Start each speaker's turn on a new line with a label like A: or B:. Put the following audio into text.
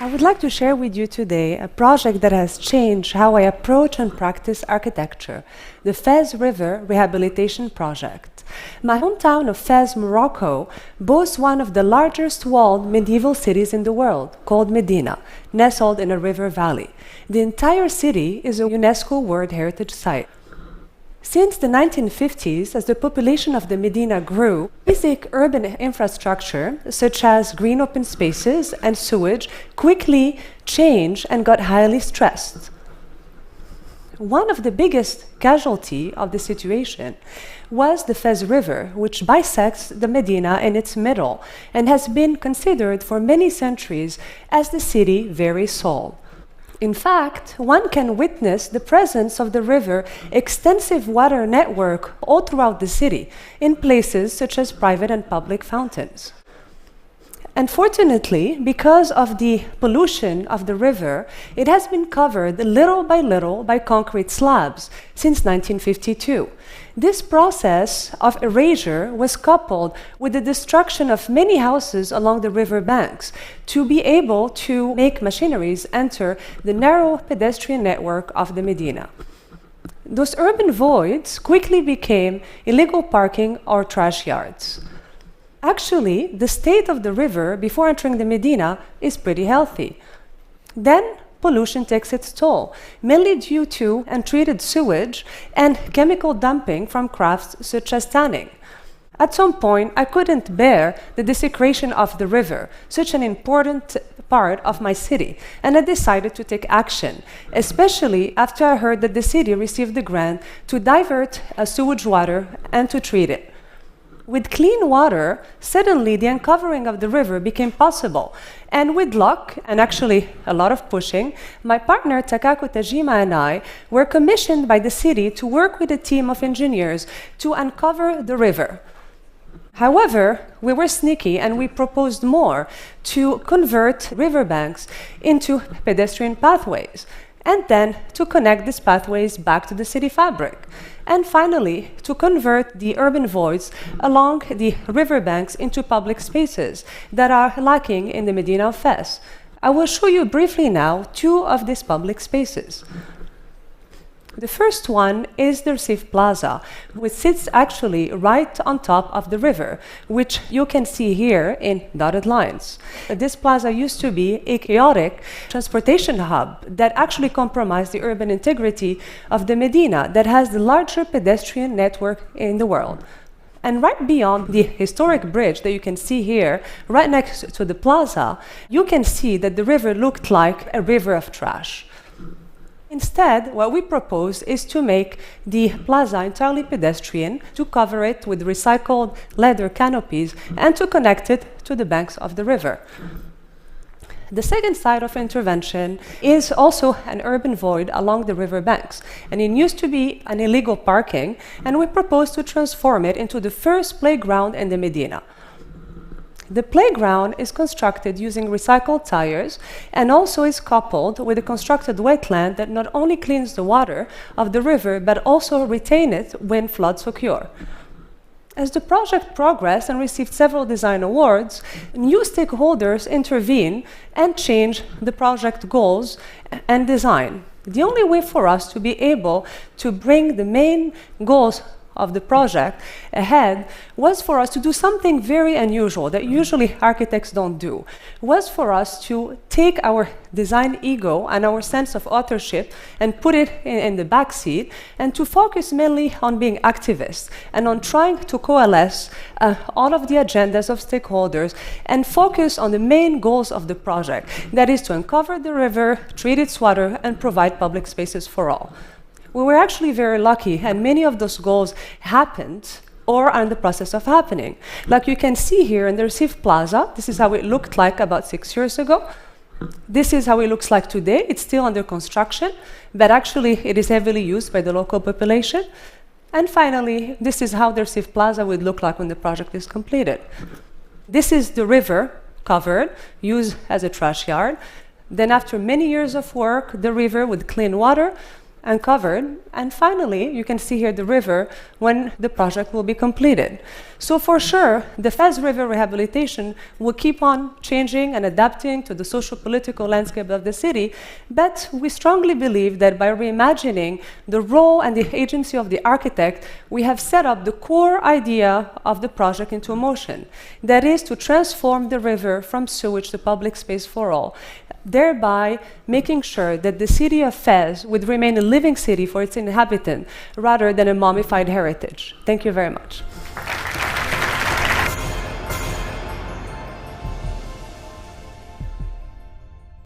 A: I would like to share with you today a project that has changed how I approach and practice architecture, the Fez River Rehabilitation Project. My hometown of Fez, Morocco, boasts one of the largest walled medieval cities in the world, called Medina, nestled in a river valley. The entire city is a UNESCO World Heritage Site. Since the 1950s, as the population of the Medina grew, basic urban infrastructure, such as green open spaces and sewage, quickly changed and got highly stressed. One of the biggest casualties of the situation was the Fez River, which bisects the Medina in its middle and has been considered for many centuries as the city's very soul. In fact, one can witness the presence of the river extensive water network all throughout the city, in places such as private and public fountains. Unfortunately, because of the pollution of the river, it has been covered little by concrete slabs since 1952. This process of erasure was coupled with the destruction of many houses along the river banks to be able to make machineries enter the narrow pedestrian network of the Medina. Those urban voids quickly became illegal parking or trash yards. Actually, the state of the river before entering the Medina is pretty healthy. Then, pollution takes its toll, mainly due to untreated sewage and chemical dumping from crafts such as tanning. At some point, I couldn't bear the desecration of the river, such an important part of my city, and I decided to take action, especially after I heard that the city received the grant to divert sewage water and to treat it. With clean water, suddenly the uncovering of the river became possible. And with luck, and actually a lot of pushing, my partner Takako Tajima and I were commissioned by the city to work with a team of engineers to uncover the river. However, we were sneaky and we proposed more to convert riverbanks into pedestrian pathways, and then to connect these pathways back to the city fabric. And finally, to convert the urban voids along the riverbanks into public spaces that are lacking in the Medina of Fez. I will show you briefly now two of these public spaces. The first one is the Recife Plaza, which sits actually right on top of the river, which you can see here in dotted lines. This plaza used to be a chaotic transportation hub that actually compromised the urban integrity of the Medina that has the larger pedestrian network in the world. And right beyond the historic bridge that you can see here, right next to the plaza, you can see that the river looked like a river of trash. Instead, what we propose is to make the plaza entirely pedestrian, to cover it with recycled leather canopies, and to connect it to the banks of the river. The second site of intervention is also an urban void along the river banks, and it used to be an illegal parking, and we propose to transform it into the first playground in the Medina. The playground is constructed using recycled tires and also is coupled with a constructed wetland that not only cleans the water of the river but also retains it when floods occur. As the project progressed and received several design awards, new stakeholders intervened and changed the project goals and design. The only way for us to be able to bring the main goals of the project ahead was for us to do something very unusual that usually architects don't do, was for us to take our design ego and our sense of authorship and put it in the back seat and to focus mainly on being activists and on trying to coalesce all of the agendas of stakeholders and focus on the main goals of the project, that is to uncover the river, treat its water, and provide public spaces for all. We were actually very lucky, and many of those goals happened or are in the process of happening. Like you can see here in the Recife Plaza, this is how it looked like about 6 years ago. This is how it looks like today. It's still under construction, but actually it is heavily used by the local population. And finally, this is how the Recife Plaza would look like when the project is completed. This is the river covered, used as a trash yard. Then after many years of work, the river with clean water uncovered, and finally, you can see here the river when the project will be completed. So for sure, the Fez River rehabilitation will keep on changing and adapting to the social-political landscape of the city, but we strongly believe that by reimagining the role and the agency of the architect, we have set up the core idea of the project into motion. That is to transform the river from sewage to public space for all, thereby making sure that the city of Fez would remain a living city for its inhabitants rather than a mummified heritage. Thank you very much.